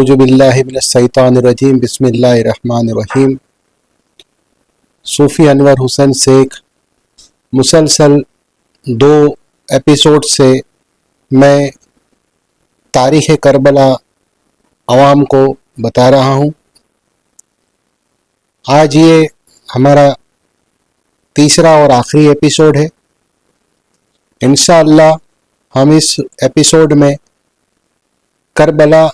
اعوذ باللہ من الشیطان الرجیم بسم اللہ الرحمن الرحیم۔ صوفی انور حسین شیخ مسلسل 2 ایپیسوڈ سے میں تاریخ کربلا عوام کو بتا رہا ہوں۔ آج یہ ہمارا تیسرا اور آخری ایپیسوڈ ہے۔ انشاءاللہ ہم اس ایپیسوڈ میں کربلا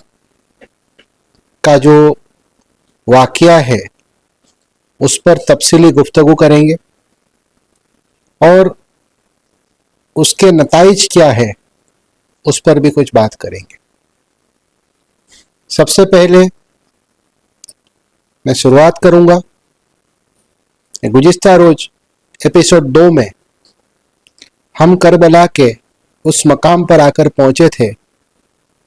کا جو واقعہ ہے اس پر تفصیلی گفتگو کریں گے اور اس کے نتائج کیا ہے اس پر بھی کچھ بات کریں گے۔ سب سے پہلے میں شروعات کروں گا، گزشتہ روز ایپیسوڈ 2 میں ہم کربلا کے اس مقام پر آ کر پہنچے تھے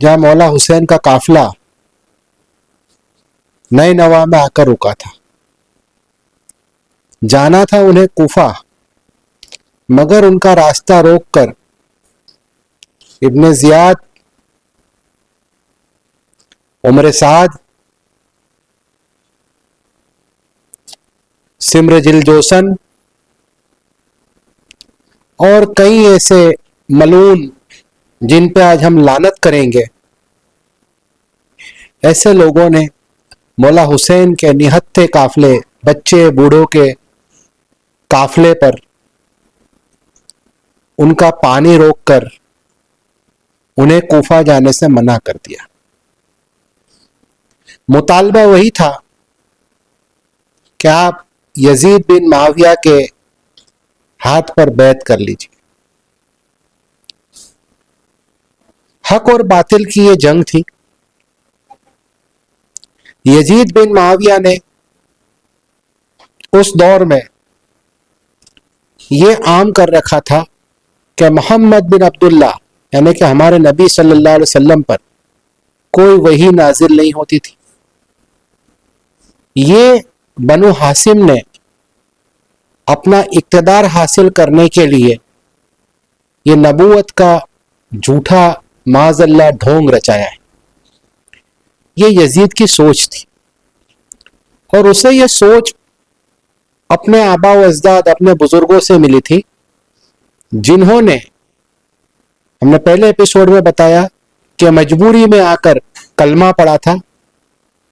جہاں مولا حسین کا قافلہ نئے نوا میں آ کر رکا تھا۔ جانا تھا انہیں کوفہ، مگر ان کا راستہ روک کر ابن زیاد، عمر سعد، سمرجل جوسن اور کئی ایسے ملعون جن پہ آج ہم لعنت کریں گے، ایسے لوگوں نے مولا حسین کے نہتھے قافلے، بچے بوڑھوں کے قافلے پر ان کا پانی روک کر انہیں کوفہ جانے سے منع کر دیا۔ مطالبہ وہی تھا کہ آپ یزید بن معاویہ کے ہاتھ پر بیعت کر لیجیے۔ حق اور باطل کی یہ جنگ تھی۔ یزید بن معاویہ نے اس دور میں یہ عام کر رکھا تھا کہ محمد بن عبداللہ یعنی کہ ہمارے نبی صلی اللہ علیہ وسلم پر کوئی وحی نازل نہیں ہوتی تھی۔ یہ بنو ہاشم نے اپنا اقتدار حاصل کرنے کے لیے یہ نبوت کا جھوٹا معاذ اللہ ڈھونگ رچایا ہے۔ یہ یزید کی سوچ تھی اور اسے یہ سوچ اپنے آبا و اجداد، اپنے بزرگوں سے ملی تھی، جنہوں نے، ہم نے پہلے ایپیسوڈ میں بتایا کہ مجبوری میں آ کر کلمہ پڑھا تھا،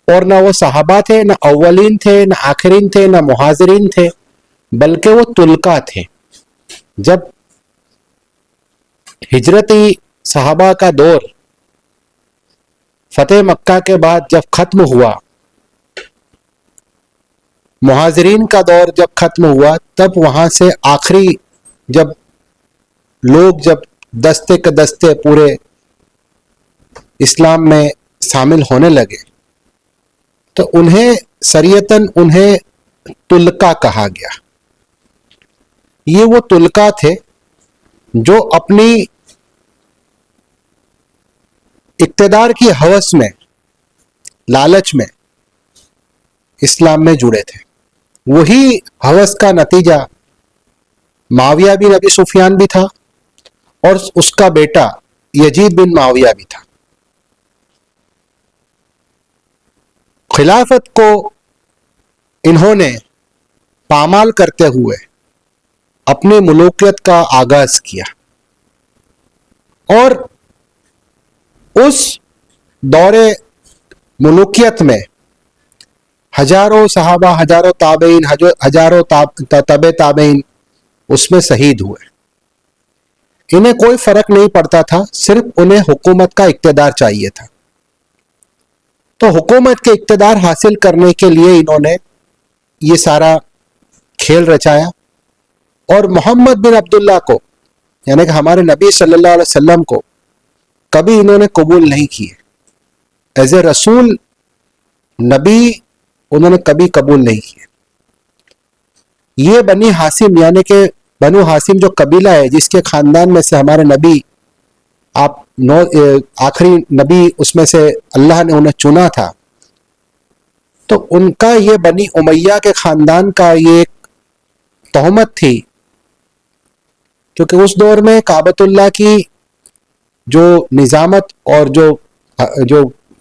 اور نہ وہ صحابہ تھے، نہ اولین تھے، نہ آخرین تھے، نہ مہاجرین تھے، بلکہ وہ تلقا تھے۔ جب ہجرتی صحابہ کا دور فتح مکہ کے بعد جب ختم ہوا، مہاجرین کا دور جب ختم ہوا، تب وہاں سے آخری جب لوگ دستے کے دستے پورے اسلام میں شامل ہونے لگے تو انہیں شریعتاً انہیں تلقا کہا گیا۔ یہ وہ تلقا تھے جو اپنی اقتدار کی ہوس میں، لالچ میں اسلام میں جڑے تھے۔ وہی ہوس کا نتیجہ معاویہ بن ابی سفیان بھی تھا اور اس کا بیٹا یزید بن معاویہ بھی تھا۔ خلافت کو انہوں نے پامال کرتے ہوئے اپنی ملوکیت کا آغاز کیا، اور اس دور ملوکیت میں ہزاروں صحابہ، ہزاروں تابعین، ہزاروں تبع تابعین اس میں شہید ہوئے۔ انہیں کوئی فرق نہیں پڑتا تھا، صرف انہیں حکومت کا اقتدار چاہیے تھا۔ تو حکومت کے اقتدار حاصل کرنے کے لیے انہوں نے یہ سارا کھیل رچایا، اور محمد بن عبداللہ کو یعنی کہ ہمارے نبی صلی اللہ علیہ وسلم کو کبھی انہوں نے قبول نہیں کیے۔ ایز اے رسول، نبی انہوں نے کبھی قبول نہیں کیے۔ یہ بنی ہاشم یعنی کہ بنو ہاشم جو قبیلہ ہے، جس کے خاندان میں سے ہمارے نبی، آخری نبی اس میں سے اللہ نے انہیں چنا تھا، تو ان کا یہ بنی امیہ کے خاندان کا یہ ایک تہمت تھی، کیونکہ اس دور میں کعبۃ اللہ کی جو نظامت اور جو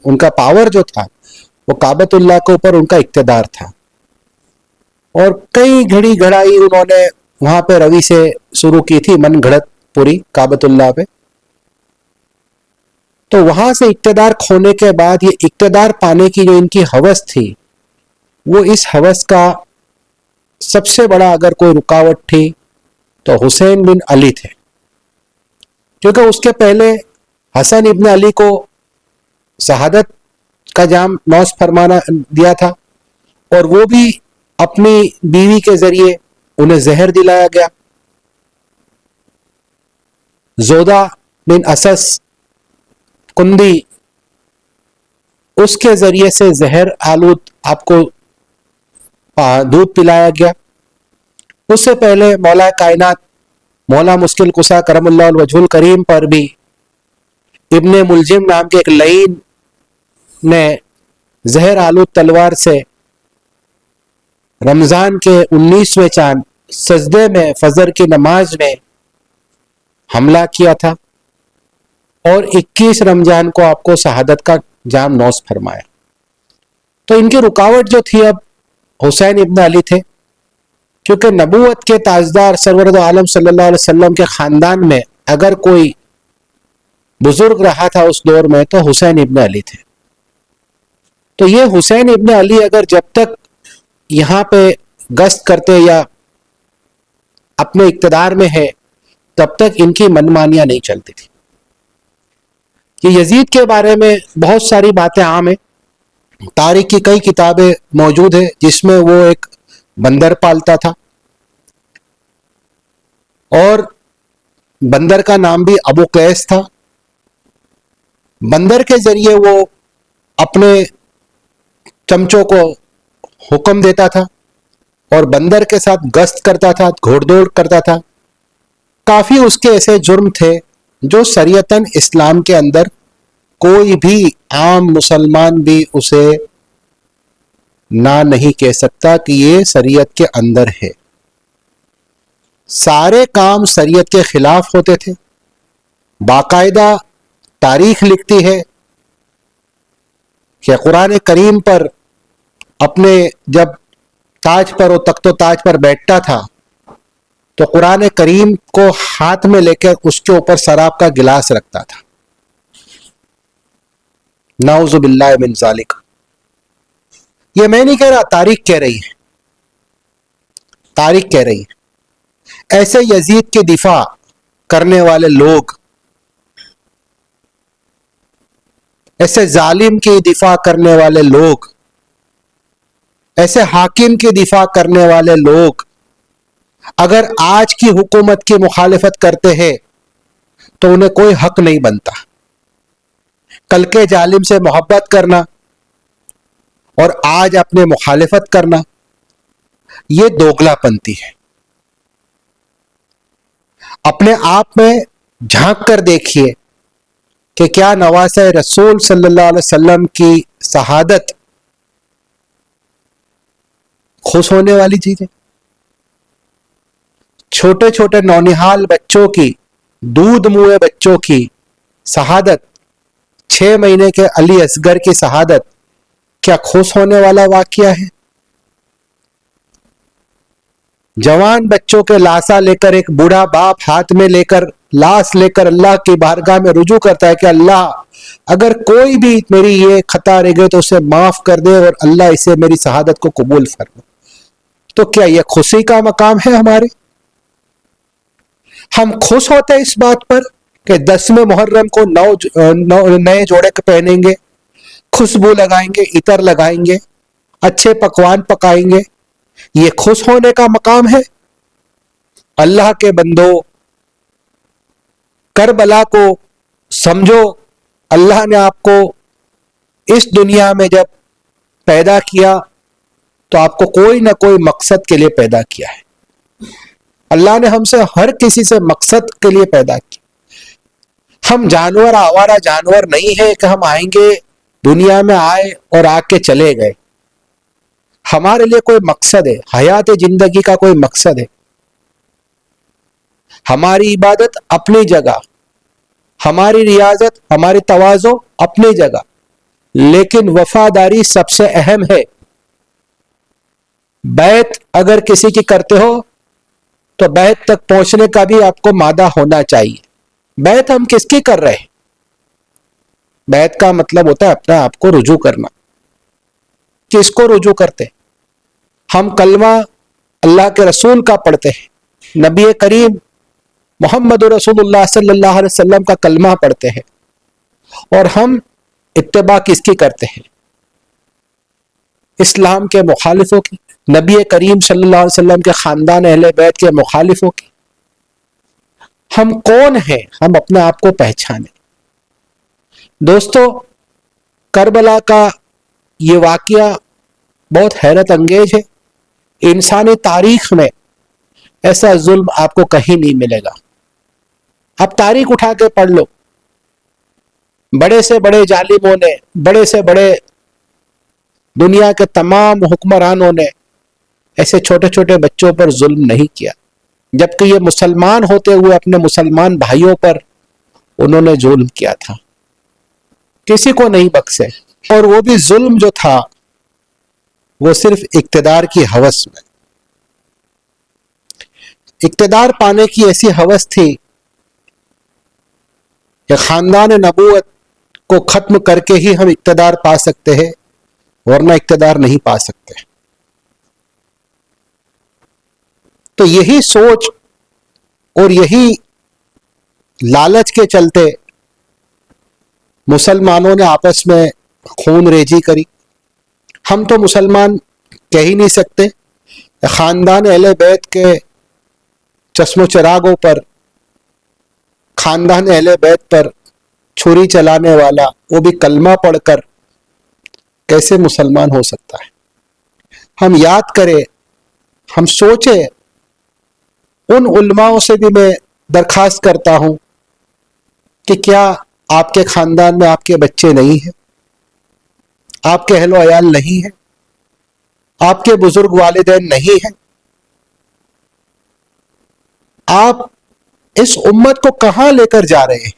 ان کا پاور جو تھا وہ کعبۃ اللہ کے اوپر ان کا اقتدار تھا، اور کئی گھڑی گھڑائی انہوں نے وہاں پہ روی سے شروع کی تھی، من گھڑت پوری کعبۃ اللہ پہ. تو وہاں سے اقتدار کھونے کے بعد یہ اقتدار پانے کی جو ان کی ہوس تھی، وہ اس ہوس کا سب سے بڑا اگر کوئی رکاوٹ تھی تو حسین بن علی تھے، کیونکہ اس کے پہلے حسن ابن علی کو شہادت کا جام نوش فرمانا دیا تھا، اور وہ بھی اپنی بیوی کے ذریعے انہیں زہر دلایا گیا. زودہ بن اسس کندی، اس کے ذریعے سے زہر آلود آپ کو دودھ پلایا گیا. اس سے پہلے مولا کائنات مولا مشکل کشا کرم اللہ الوجہ الکریم پر بھی ابن ملجم نام کے ایک لعین نے زہر آلود تلوار سے رمضان کے 19ویں چاند سجدے میں فجر کی نماز میں حملہ کیا تھا، اور 21 رمضان کو آپ کو شہادت کا جام نوش فرمایا. تو ان کی رکاوٹ جو تھی اب حسین ابن علی تھے، کیونکہ نبوت کے تاجدار سرورد عالم صلی اللہ علیہ وسلم کے خاندان میں اگر کوئی بزرگ رہا تھا اس دور میں تو حسین ابن علی تھے. تو یہ حسین ابن علی اگر جب تک یہاں پہ گشت کرتے یا اپنے اقتدار میں ہے تب تک ان کی منمانیاں نہیں چلتی تھی. یہ یزید کے بارے میں بہت ساری باتیں عام ہیں، تاریخ کی کئی کتابیں موجود ہیں جس میں وہ ایک بندر پالتا تھا، اور بندر کا نام بھی ابو قیس تھا. بندر کے ذریعے وہ اپنے چمچوں کو حکم دیتا تھا اور بندر کے ساتھ گشت کرتا تھا، گھوڑ دوڑ کرتا تھا. کافی اس کے ایسے جرم تھے جو شریعتاً اسلام کے اندر کوئی بھی عام مسلمان بھی اسے نہ نہیں کہہ سکتا کہ یہ شریعت کے اندر ہے. سارے کام شریعت کے خلاف ہوتے تھے. باقاعدہ تاریخ لکھتی ہے کہ قرآن کریم پر اپنے جب تاج پر و تخت و تاج پر بیٹھتا تھا تو قرآن کریم کو ہاتھ میں لے کر اس کے اوپر شراب کا گلاس رکھتا تھا. نعوذ باللہ من ذالک. یہ میں نہیں کہہ رہا، تاریخ کہہ رہی ہے، تاریخ کہہ رہی ہے. ایسے یزید کے دفاع کرنے والے لوگ، ایسے ظالم کی دفاع کرنے والے لوگ، ایسے حاکم کی دفاع کرنے والے لوگ اگر آج کی حکومت کی مخالفت کرتے ہیں تو انہیں کوئی حق نہیں بنتا. کل کے ظالم سے محبت کرنا اور آج اپنے مخالفت کرنا یہ دوگلا پنتی ہے. اپنے آپ میں جھانک کر دیکھیے کہ کیا نواسہ رسول صلی اللہ علیہ وسلم کی شہادت خوش ہونے والی چیز ہے؟ چھوٹے چھوٹے نونہال بچوں کی، دودھ منہ بچوں کی شہادت، 6 مہینے کے علی اصغر کی شہادت کیا خوش ہونے والا واقعہ ہے؟ جوان بچوں کے لاشا لے کر ایک بوڑھا باپ ہاتھ میں لے کر لاش لے کر اللہ کی بارگاہ میں رجوع کرتا ہے کہ اللہ اگر کوئی بھی میری یہ خطا رہ گئی تو اسے معاف کر دے اور اللہ اسے میری شہادت کو قبول فرما. تو کیا یہ خوشی کا مقام ہے ہمارے؟ ہم خوش ہوتے ہیں اس بات پر کہ 10ویں محرم کو نئے جوڑے پہنیں گے، خوشبو لگائیں گے، عطر لگائیں گے، اچھے پکوان پکائیں گے، یہ خوش ہونے کا مقام ہے؟ اللہ کے بندو، کربلا کو سمجھو. اللہ نے آپ کو اس دنیا میں جب پیدا کیا تو آپ کو کوئی نہ کوئی مقصد کے لیے پیدا کیا ہے. اللہ نے ہم سے ہر کسی سے مقصد کے لیے پیدا کیا. ہم جانور، آوارہ جانور نہیں ہے کہ ہم آئیں گے دنیا میں آئے اور آ کے چلے گئے. ہمارے لیے کوئی مقصد ہے، حیات زندگی کا کوئی مقصد ہے. ہماری عبادت اپنی جگہ، ہماری ریاضت، ہماری تواضع اپنی جگہ، لیکن وفاداری سب سے اہم ہے. بیعت اگر کسی کی کرتے ہو تو بیعت تک پہنچنے کا بھی آپ کو مادہ ہونا چاہیے. بیعت ہم کس کی کر رہے ہیں؟ بیعت کا مطلب ہوتا ہے اپنے آپ کو رجوع کرنا. کس کو رجوع کرتے ہیں؟ ہم کلمہ اللہ کے رسول کا پڑھتے ہیں, نبی کریم محمد رسول اللہ صلی اللہ علیہ وسلم کا کلمہ پڑھتے ہیں, اور ہم اتباع کس کی کرتے ہیں؟ اسلام کے مخالفوں کی, نبی کریم صلی اللہ علیہ وسلم کے خاندان اہل بیت کے مخالفوں کی. ہم کون ہیں؟ ہم اپنے آپ کو پہچانیں. دوستو, کربلا کا یہ واقعہ بہت حیرت انگیز ہے. انسانی تاریخ میں ایسا ظلم آپ کو کہیں نہیں ملے گا. اب تاریخ اٹھا کے پڑھ لو, بڑے سے بڑے ظالموں نے, بڑے سے بڑے دنیا کے تمام حکمرانوں نے ایسے چھوٹے چھوٹے بچوں پر ظلم نہیں کیا, جبکہ یہ مسلمان ہوتے ہوئے اپنے مسلمان بھائیوں پر انہوں نے ظلم کیا تھا. کسی کو نہیں بخشے, اور وہ بھی ظلم جو تھا وہ صرف اقتدار کی ہوس میں. اقتدار پانے کی ایسی ہوس تھی کہ خاندان نبوت کو ختم کر کے ہی ہم اقتدار پا سکتے ہیں, ورنہ اقتدار نہیں پا سکتے. تو یہی سوچ اور یہی لالچ کے چلتے مسلمانوں نے آپس میں خون ریزی کری. ہم تو مسلمان کہہ ہی نہیں سکتے. خاندان اہل بیت کے چشم و چراغوں پر, خاندان اہل بیت پر چھری چلانے والا, وہ بھی کلمہ پڑھ کر, کیسے مسلمان ہو سکتا ہے؟ ہم یاد کریں, ہم سوچیں. ان علماءوں سے بھی میں درخواست کرتا ہوں کہ کیا آپ کے خاندان میں آپ کے بچے نہیں ہیں؟ آپ کے اہل و عیال نہیں ہیں؟ آپ کے بزرگ والدین نہیں ہیں؟ آپ اس امت کو کہاں لے کر جا رہے ہیں؟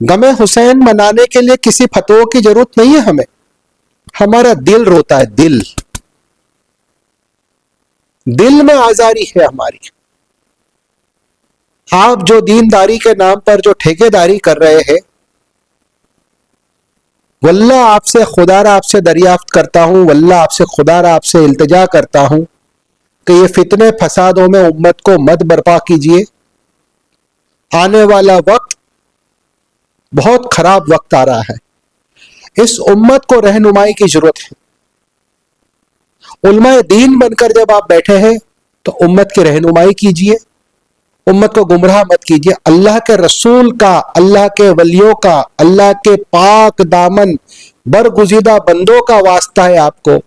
غم حسین منانے کے لیے کسی فتووں کی ضرورت نہیں ہے ہمیں. ہمارا دل روتا ہے, دل میں آزاری ہے ہماری. آپ جو دینداری کے نام پر جو ٹھیکیداری کر رہے ہیں, واللہ آپ سے خدا را آپ سے دریافت کرتا ہوں, واللہ آپ سے خدا را آپ سے التجا کرتا ہوں کہ یہ فتنے فسادوں میں امت کو مت برپا کیجیے. آنے والا وقت بہت خراب وقت آ رہا ہے. اس امت کو رہنمائی کی ضرورت ہے. علماء دین بن کر جب آپ بیٹھے ہیں تو امت کی رہنمائی کیجیے, امت کو گمراہ مت کیجیے. اللہ کے رسول کا, اللہ کے ولیوں کا, اللہ کے پاک دامن برگزیدہ بندوں کا واسطہ ہے آپ کو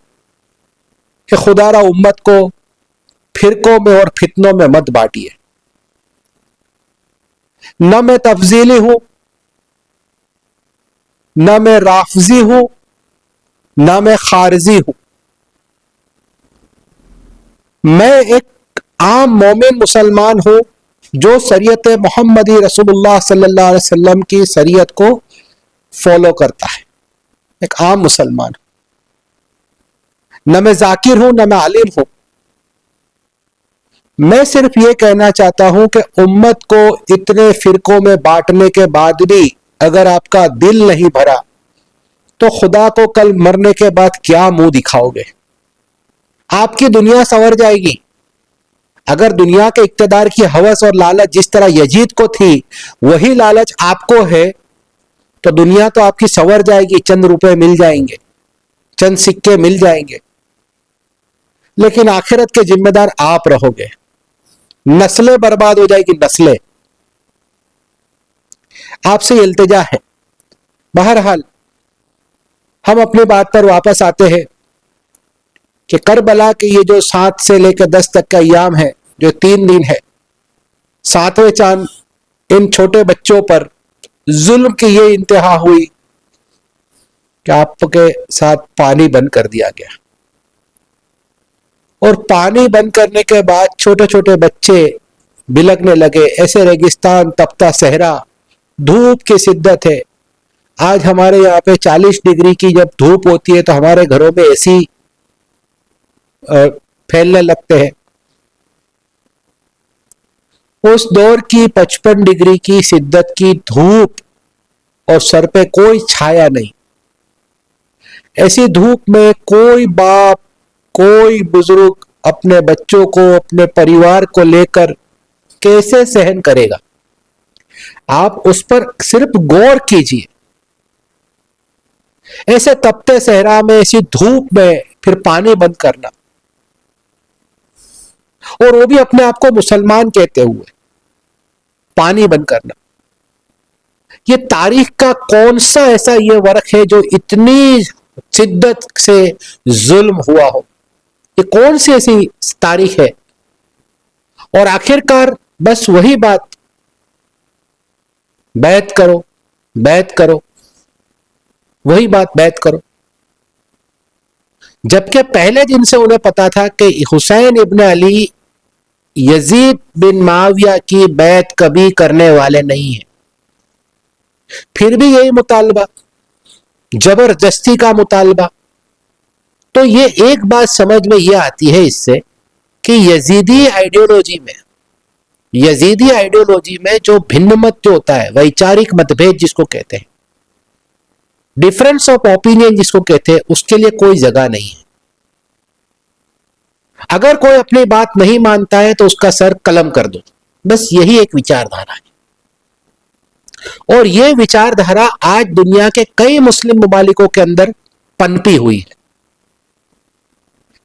کہ خدا را امت کو فرقوں میں اور فتنوں میں مت بانٹیے. نہ میں تفضیلی ہوں, نہ میں رافضی ہوں, نہ میں خارجی ہوں. میں ایک عام مومن مسلمان ہوں جو شریعت محمدی رسول اللہ صلی اللہ علیہ وسلم کی شریعت کو فالو کرتا ہے. ایک عام مسلمان ہوں. نہ میں ذاکر ہوں, نہ میں عالم ہوں. میں صرف یہ کہنا چاہتا ہوں کہ امت کو اتنے فرقوں میں بانٹنے کے بعد بھی اگر آپ کا دل نہیں بھرا تو خدا کو کل مرنے کے بعد کیا منہ دکھاؤ گے؟ آپ کی دنیا سنور جائے گی. اگر دنیا کے اقتدار کی ہوس اور لالچ جس طرح یزید کو تھی وہی لالچ آپ کو ہے تو دنیا تو آپ کی سنور جائے گی, چند روپے مل جائیں گے, چند سکے مل جائیں گے, لیکن آخرت کے ذمہ دار آپ رہو گے. نسلیں برباد ہو جائے گی, نسلیں. آپ سے التجا ہے. بہرحال ہم اپنی بات پر واپس آتے ہیں کہ کربلا کے یہ جو 7 سے لے کے 10 تک کا ایام ہے, جو 3 دن ہے, 7ویں چاند ان چھوٹے بچوں پر ظلم کی یہ انتہا ہوئی کہ آپ کے ساتھ پانی بند کر دیا گیا. اور پانی بند کرنے کے بعد چھوٹے چھوٹے بچے بلکنے لگے. ایسے ریگستان, تپتا صحرا, دھوپ کی شدت ہے, آج ہمارے یہاں پہ 40 ڈگری کی جب دھوپ ہوتی ہے تو ہمارے گھروں میں اے سی پھیلنے لگتے ہیں. اس دور کی 55 ڈگری کی شدت کی دھوپ اور سر پہ کوئی چھایا نہیں. ایسی دھوپ میں کوئی باپ کوئی بزرگ اپنے بچوں کو اپنے پریوار کو لے کر کیسے سہن کرے گا؟ آپ اس پر صرف غور کیجئے. ایسے تپتے صحرا میں ایسی دھوپ میں پھر پانی بند کرنا، اور وہ بھی اپنے آپ کو مسلمان کہتے ہوئے پانی بند کرنا. یہ تاریخ کا کون سا ایسا یہ ورق ہے جو اتنی شدت سے ظلم ہوا ہو؟ یہ کون سی ایسی تاریخ ہے؟ اور آخر کار بس وہی بات، بیعت کرو بیعت کرو، وہی بات بیعت کرو. جبکہ پہلے دن سے انہیں پتا تھا کہ حسین ابن علی یزید بن معاویہ کی بیعت کبھی کرنے والے نہیں ہیں. پھر بھی یہی مطالبہ، زبردستی کا مطالبہ. تو یہ ایک بات سمجھ میں یہ آتی ہے اس سے کہ یزیدی آئیڈیولوجی میں جو بھن مت جو ہوتا ہے، ویچارک متبھید جس کو کہتے ہیں، ڈیفرنس آف اوپینین جس کو کہتے ہیں، اس کے لیے کوئی جگہ نہیں ہے. اگر کوئی اپنی بات نہیں مانتا ہے تو اس کا سر قلم کر دو. بس یہی ایک وچار دھارا ہے. اور یہ وچار دھارا آج دنیا کے کئی مسلم ممالکوں کے اندر پنپی ہوئی ہے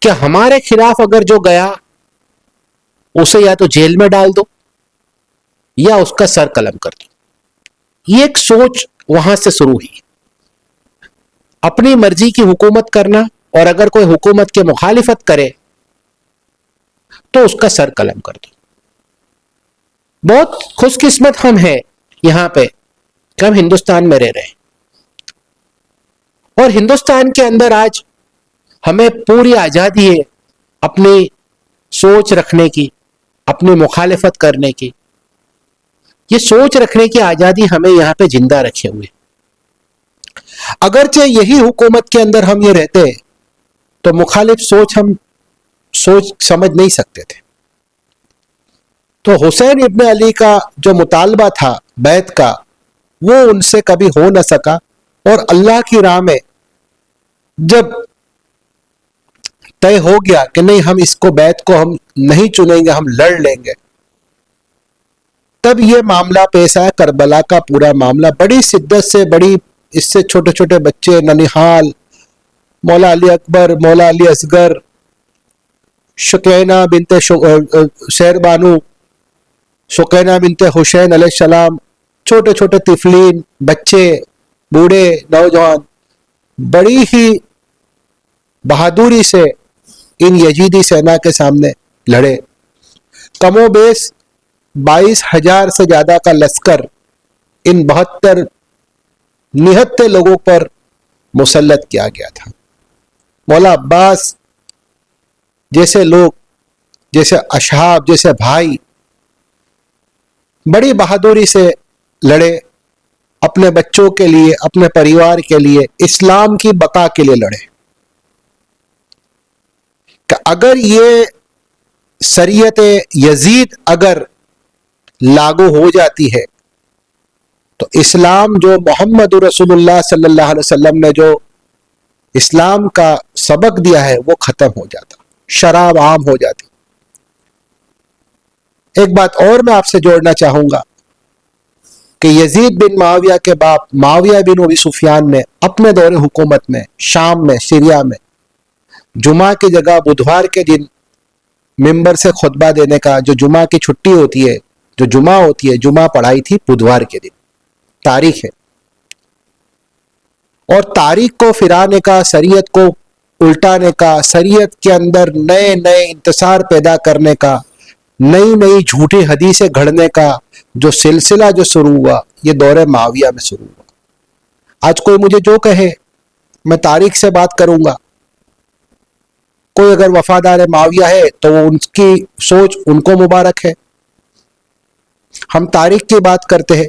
کہ ہمارے خلاف اگر جو گیا اسے یا تو جیل میں ڈال دو یا اس کا سر قلم کر دو. یہ ایک سوچ وہاں سے شروع ہوئی. اپنی مرضی کی حکومت کرنا، اور اگر کوئی حکومت کے مخالفت کرے تو اس کا سر قلم کر دو. بہت خوش قسمت ہم ہیں یہاں پہ کہ ہم ہندوستان میں رہ رہے ہیں، اور ہندوستان کے اندر آج ہمیں پوری آزادی ہے اپنی سوچ رکھنے کی، اپنی مخالفت کرنے کی. یہ سوچ رکھنے کی آزادی ہمیں یہاں پہ زندہ رکھے ہوئے. اگرچہ یہی حکومت کے اندر ہم یہ رہتے تو مخالف سوچ ہم سوچ سمجھ نہیں سکتے تھے. تو حسین ابن علی کا جو مطالبہ تھا بیعت کا، وہ ان سے کبھی ہو نہ سکا. اور اللہ کی راہ میں جب طے ہو گیا کہ نہیں، ہم اس کو بیعت کو ہم نہیں چنیں گے، ہم لڑ لیں گے، تب یہ معاملہ پیش آیا. کربلا کا پورا معاملہ بڑی شدت سے، بڑی اس سے چھوٹے چھوٹے بچے، ننیحال، مولا علی اکبر، مولا علی اصغر، شکینہ بنت شیر بانو، شکینہ بنت حسین علیہ السلام، چھوٹے چھوٹے طفلین، بچے، بوڑھے، نوجوان، بڑی ہی بہادری سے ان یزیدی سینا کے سامنے لڑے. کم و بیش 22,000 سے زیادہ کا لشکر ان 72 نہتے لوگوں پر مسلط کیا گیا تھا. مولا عباس جیسے لوگ، جیسے اصحاب، جیسے بھائی، بڑی بہادری سے لڑے، اپنے بچوں کے لیے، اپنے پریوار کے لیے، اسلام کی بقا کے لیے لڑے. کہ اگر یہ شریعت یزید اگر لاگو ہو جاتی ہے تو اسلام جو محمد رسول اللہ صلی اللہ علیہ وسلم نے جو اسلام کا سبق دیا ہے وہ ختم ہو جاتا، شراب عام ہو جاتی. ایک بات اور میں آپ سے جوڑنا چاہوں گا کہ یزید بن معاویہ کے باپ معاویہ بن ابی سفیان نے اپنے دور حکومت میں شام میں، سیریا میں، جمعہ کی جگہ بدھوار کے دن ممبر سے خطبہ دینے کا، جو جمعہ کی چھٹی ہوتی ہے، جو جمعہ ہوتی ہے، جمعہ پڑھائی تھی بدھوار کے دن. تاریخ ہے. اور تاریخ کو پھرانے کا، شریعت کو الٹانے کا، شریعت کے اندر نئے نئے انتصار پیدا کرنے کا، نئی نئی جھوٹی حدیثیں گھڑنے کا جو سلسلہ جو شروع ہوا، یہ دور معاویہ میں شروع ہوا. آج کوئی مجھے جو کہے، میں تاریخ سے بات کروں گا. کوئی اگر وفادار معاویہ ہے تو وہ ان کی سوچ ان کو مبارک ہے. ہم تاریخ کی بات کرتے ہیں.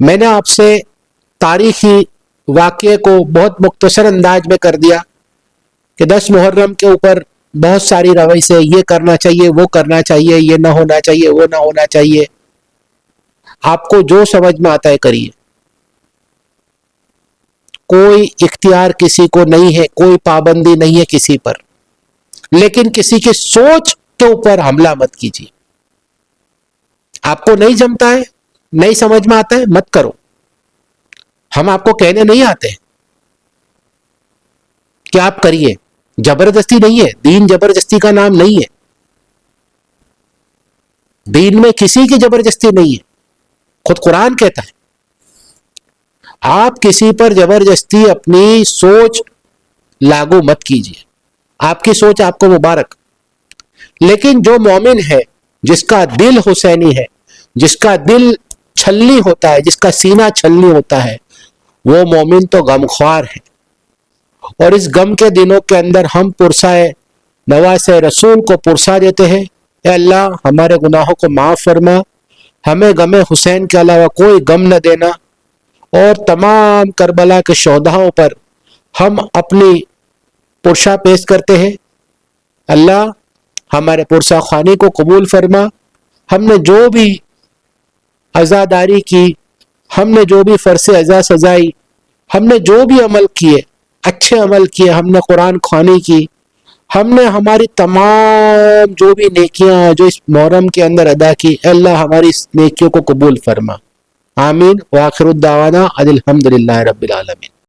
میں نے آپ سے تاریخی واقعے کو بہت مختصر انداز میں کر دیا کہ 10 محرم کے اوپر بہت ساری روش ہے، یہ کرنا چاہیے، وہ کرنا چاہیے، یہ نہ ہونا چاہیے، وہ نہ ہونا چاہیے. آپ کو جو سمجھ میں آتا ہے کریے. کوئی اختیار کسی کو نہیں ہے، کوئی پابندی نہیں ہے کسی پر، لیکن کسی کی سوچ کے اوپر حملہ مت کیجیے. آپ کو نہیں جمتا ہے، نہیں سمجھ میں آتا ہے، مت کرو. ہم آپ کو کہنے نہیں آتے کہ آپ کریے. زبردستی نہیں ہے، دین زبردستی کا نام نہیں ہے. دین میں کسی کی زبردستی نہیں ہے. خود قرآن کہتا ہے آپ کسی پر زبردستی اپنی سوچ لاگو مت کیجیے. آپ کی سوچ آپ کو مبارک. لیکن جو مومن ہے، جس کا دل حسینی ہے، جس کا دل چھلنی ہوتا ہے، جس کا سینہ چھلنی ہوتا ہے، وہ مومن تو غمخوار ہے. اور اس غم کے دنوں کے اندر ہم پرسائے نواز رسول کو پرسا دیتے ہیں، اے اللہ ہمارے گناہوں کو معاف فرما، ہمیں غم حسین کے علاوہ کوئی غم نہ دینا. اور تمام کربلا کے شہداؤں پر ہم اپنی پرسا پیش کرتے ہیں، اللہ ہمارے پرسا خوانی کو قبول فرما. ہم نے جو بھی عزاداری کی، ہم نے جو بھی فرض عزا سزائی، ہم نے جو بھی عمل کیے، اچھے عمل کیے، ہم نے قرآن خوانی کی، ہم نے ہماری تمام جو بھی نیکیاں جو اس محرم کے اندر ادا کی، اللہ ہماری اس نیکیوں کو قبول فرما. آمین. وآخر الدعوانا الحمدللہ رب العالمین.